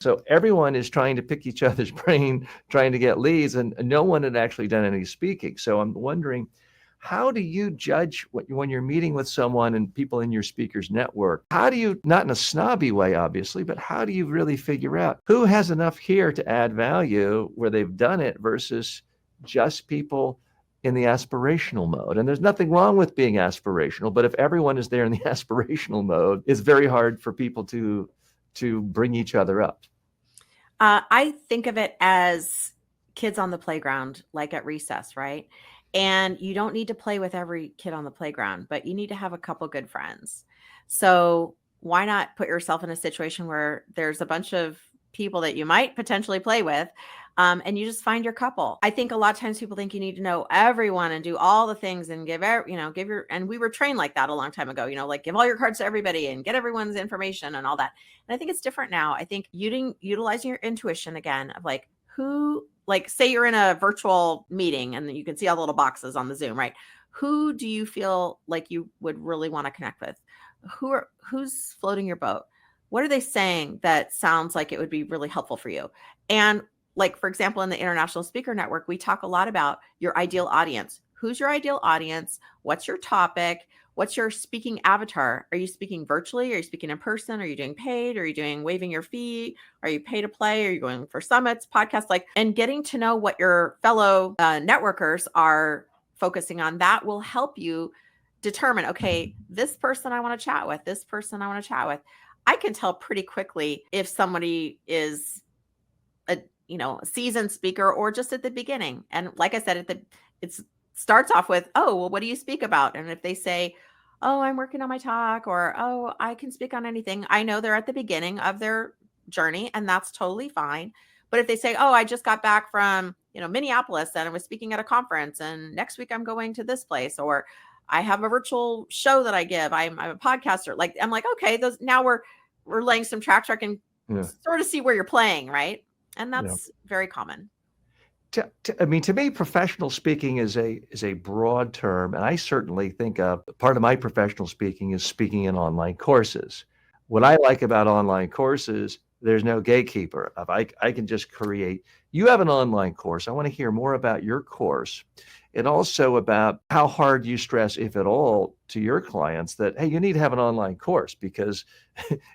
So everyone is trying to pick each other's brain, trying to get leads, and no one had actually done any speaking. So I'm wondering, how do you judge when you're meeting with someone and people in your speakers network? How do you, not in a snobby way, obviously, but how do you really figure out who has enough here to add value where they've done it versus just people in the aspirational mode? And there's nothing wrong with being aspirational, but if everyone is there in the aspirational mode, it's very hard for people to bring each other up. I think of it as kids on the playground, like at recess, right? And you don't need to play with every kid on the playground, but you need to have a couple good friends. So why not put yourself in a situation where there's a bunch of people that you might potentially play with, and you just find your couple. I think a lot of times people think you need to know everyone and do all the things and give your, and we were trained like that a long time ago, like give all your cards to everybody and get everyone's information and all that. And I think it's different now. I think utilizing your intuition again of like who, like say you're in a virtual meeting and you can see all the little boxes on the Zoom, right? Who do you feel like you would really want to connect with? Who's floating your boat? What are they saying that sounds like it would be really helpful for you? And like, for example, in the International Speaker Network, we talk a lot about your ideal audience. Who's your ideal audience? What's your topic? What's your speaking avatar? Are you speaking virtually? Are you speaking in person? Are you doing paid? Are you doing waiving your fee? Are you pay to play? Are you going for summits, podcasts? Like, and getting to know what your fellow networkers are focusing on, that will help you determine, okay, this person I want to chat with, this person I want to chat with. I can tell pretty quickly if somebody is a seasoned speaker or just at the beginning. And like I said, it starts off with, oh, well, what do you speak about? And if they say, oh, I'm working on my talk, or oh, I can speak on anything, I know they're at the beginning of their journey, and that's totally fine. But if they say, oh, I just got back from Minneapolis and I was speaking at a conference, and next week I'm going to this place, or I have a virtual show that I give, I'm a podcaster, like I'm like, okay, those now we're laying some track and sort of see where you're playing, right? And that's very common. I mean, to me, professional speaking is a broad term, and I certainly think of part of my professional speaking is speaking in online courses. What I like about online courses, there's no gatekeeper. I can just create. You have an online course. I want to hear more about your course, and also about how hard you stress, if at all, to your clients that, hey, you need to have an online course because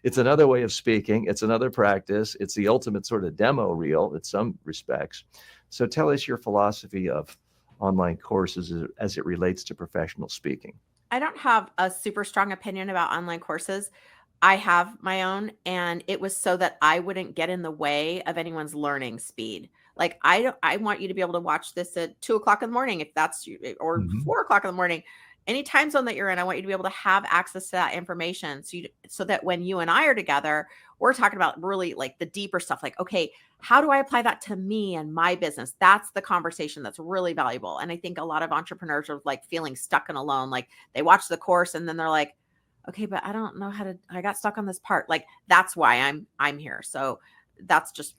it's another way of speaking. It's another practice. It's the ultimate sort of demo reel in some respects. So tell us your philosophy of online courses as it relates to professional speaking. I don't have a super strong opinion about online courses. I have my own, and it was so that I wouldn't get in the way of anyone's learning speed. Like I want you to be able to watch this at 2:00 in the morning, if that's you, or 4:00 in the morning, any time zone that you're in. I want you to be able to have access to that information, so that when you and I are together, we're talking about really like the deeper stuff. Like, okay, how do I apply that to me and my business? That's the conversation that's really valuable. And I think a lot of entrepreneurs are like feeling stuck and alone. Like they watch the course and then they're like, okay, but I don't know I got stuck on this part. Like that's why I'm here. So that's just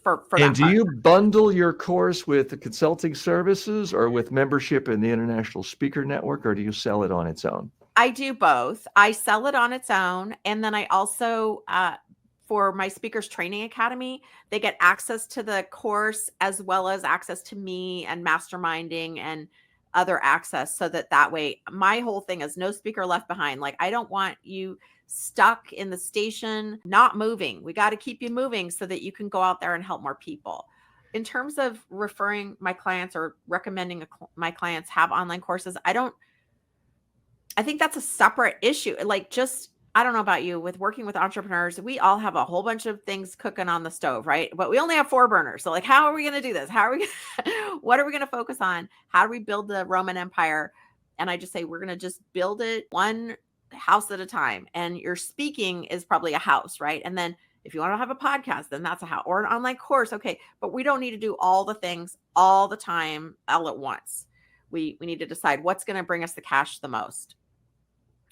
for and that do part. you bundle your course with the consulting services or with membership in the International Speaker Network, or do you sell it on its own? I do both. I sell it on its own. And then I also, for my Speakers Training Academy, they get access to the course as well as access to me and masterminding and other access, so that way my whole thing is no speaker left behind. Like I don't want you stuck in the station, not moving. We got to keep you moving so that you can go out there and help more people. In terms of referring my clients or recommending my clients have online courses, I think that's a separate issue. Like just, I don't know about you, with working with entrepreneurs, we all have a whole bunch of things cooking on the stove, right? But we only have 4 burners. So like, how are we going to do this? What are we going to focus on? How do we build the Roman Empire? And I just say, we're going to just build it one house at a time. And your speaking is probably a house, right? And then if you want to have a podcast, then that's a house, or an online course. Okay. But we don't need to do all the things all the time, all at once. We need to decide what's going to bring us the cash the most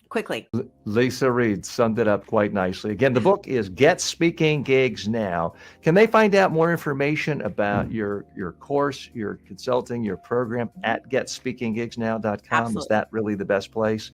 quickly. Lisa Reed summed it up quite nicely. Again, the book is Get Speaking Gigs Now. Can they find out more information about your course, your consulting, your program at getspeakinggigsnow.com? Absolutely. Is that really the best place?